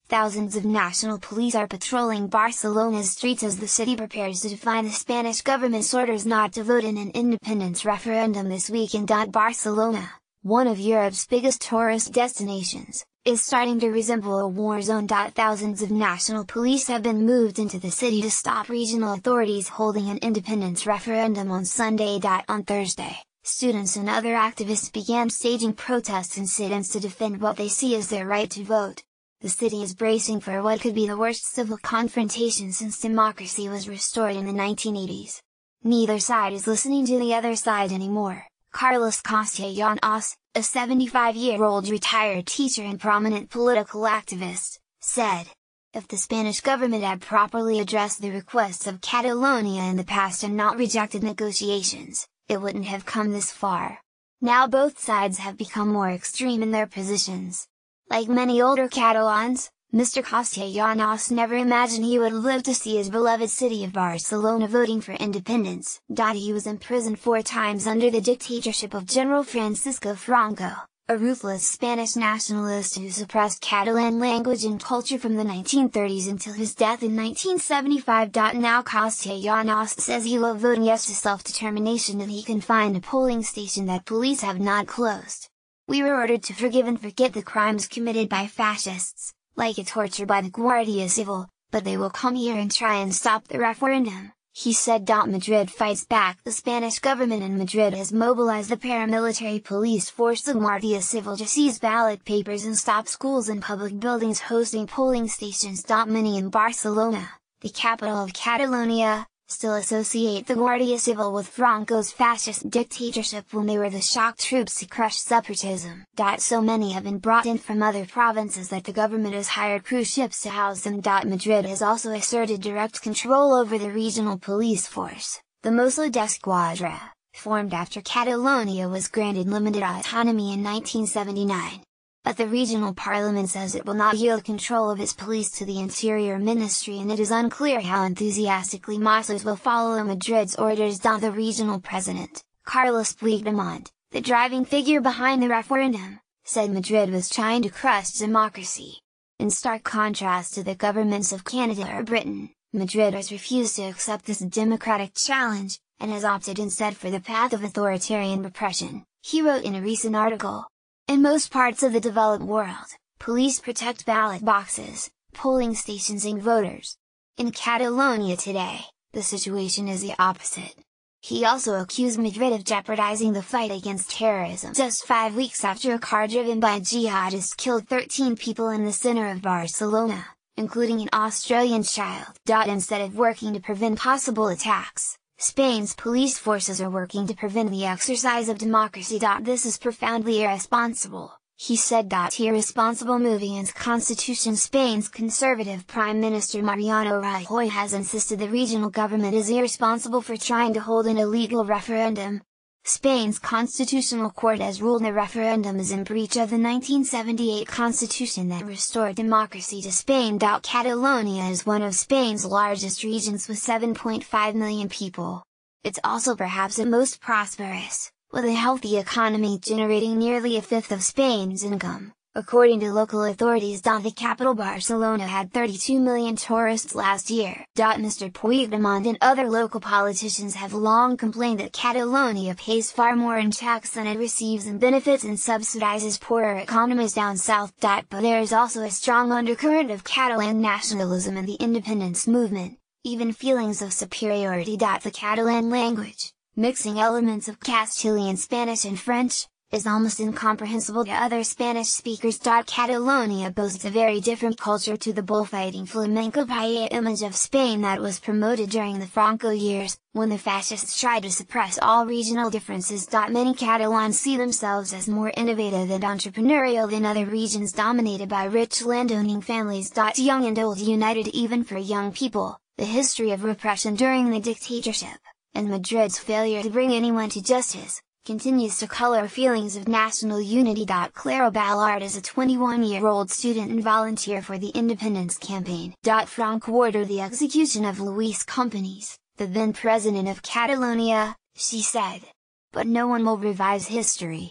thousands of national police are patrolling Barcelona's streets as the city prepares to defy the Spanish government's orders not to vote in an independence referendum this weekend. Barcelona, one of Europe's biggest tourist destinations, is starting to resemble a war zone. Thousands of national police have been moved into the city to stop regional authorities holding an independence referendum on Sunday. On Thursday, students and other activists began staging protests and sit-ins to defend what they see as their right to vote. The city is bracing for what could be the worst civil confrontation since democracy was restored in the 1980s. Neither side is listening to the other side anymore, Carlos Castellanos, a 75-year-old retired teacher and prominent political activist, said. If the Spanish government had properly addressed the requests of Catalonia in the past and not rejected negotiations, it wouldn't have come this far. Now both sides have become more extreme in their positions. Like many older Catalans, Mr. Castellanos never imagined he would live to see his beloved city of Barcelona voting for independence. He was imprisoned 4 times under the dictatorship of General Francisco Franco, a ruthless Spanish nationalist who suppressed Catalan language and culture from the 1930s until his death in 1975. Now Castellanos says he will vote yes to self-determination if he can find a polling station that police have not closed. We were ordered to forgive and forget the crimes committed by fascists, like a torture by the Guardia Civil, but they will come here and try and stop the referendum, he said. Madrid fights back. The Spanish government in Madrid has mobilized the paramilitary police force the Guardia Civil to seize ballot papers and stop schools and public buildings hosting polling stations. Many in Barcelona, the capital of Catalonia, still associate the Guardia Civil with Franco's fascist dictatorship when they were the shock troops to crush separatism. So many have been brought in from other provinces that the government has hired cruise ships to house them. Madrid has also asserted direct control over the regional police force, the Mossos d'Esquadra, formed after Catalonia was granted limited autonomy in 1979. But the regional parliament says it will not yield control of its police to the Interior Ministry, and it is unclear how enthusiastically Mossos will follow Madrid's orders. The regional president, Carlos Puigdemont, the driving figure behind the referendum, said Madrid was trying to crush democracy. In stark contrast to the governments of Canada or Britain, Madrid has refused to accept this democratic challenge, and has opted instead for the path of authoritarian repression, he wrote in a recent article. In most parts of the developed world, police protect ballot boxes, polling stations and voters. In Catalonia today, the situation is the opposite. He also accused Madrid of jeopardizing the fight against terrorism. Just 5 weeks after a car driven by jihadists killed 13 people in the center of Barcelona, including an Australian child. Instead of working to prevent possible attacks, Spain's police forces are working to prevent the exercise of democracy. This is profoundly irresponsible, he said. Irresponsible moving against constitution. Spain's conservative Prime Minister Mariano Rajoy has insisted the regional government is irresponsible for trying to hold an illegal referendum. Spain's constitutional court has ruled the referendum is in breach of the 1978 constitution that restored democracy to Spain. Catalonia is one of Spain's largest regions with 7.5 million people. It's also perhaps the most prosperous, with a healthy economy generating nearly a fifth of Spain's income, according to local authorities. The capital Barcelona had 32 million tourists last year. Mr. Puigdemont and other local politicians have long complained that Catalonia pays far more in tax than it receives in benefits and subsidizes poorer economies down south. But there is also a strong undercurrent of Catalan nationalism in the independence movement, even feelings of superiority. The Catalan language, mixing elements of Castilian Spanish and French, is almost incomprehensible to other Spanish speakers. Catalonia boasts a very different culture to the bullfighting flamenco paella image of Spain that was promoted during the Franco years, when the fascists tried to suppress all regional differences. Many Catalans see themselves as more innovative and entrepreneurial than other regions dominated by rich landowning families. Young and old united. Even for young people, the history of repression during the dictatorship, and Madrid's failure to bring anyone to justice, continues to color feelings of national unity. Clara Ballard is a 21-year-old student and volunteer for the independence campaign. Franco ordered the execution of Luis Companys, the then president of Catalonia, she said. But no one will revise history.